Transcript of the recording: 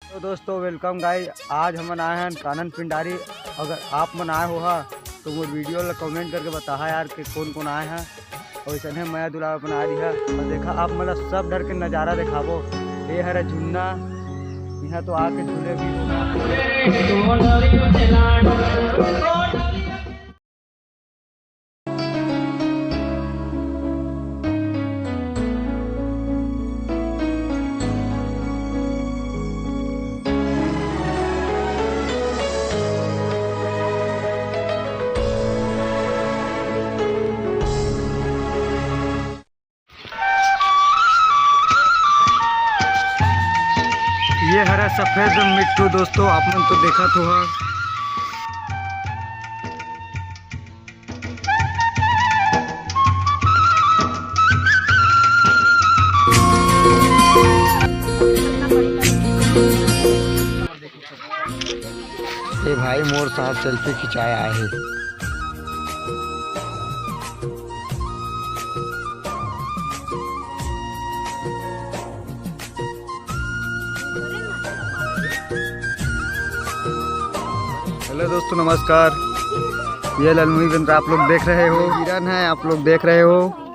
तो दोस्तों welcome guys, आज हम आए हैं कानन पिंडारी। अगर आप मन आए हो तो वो वीडियो ला कमेंट करके बता यार कि कौन कौन आए हैं। और ऐसा मैं दुला बना रही है और देखा आप मतलब सब डर के नज़ारा दिखाबो। ये है झुन्ना, यहाँ तो आके झूले भी ये हरा सफ़ेद मिट्टू। दोस्तों आपने तो देखा तो है। ये भाई मोर साथ सेल्फी खिंचाए आए हैं। हेलो दोस्तों नमस्कार, ये लालमुही बंदर आप लोग देख रहे हो, किरण है आप लोग देख रहे हो।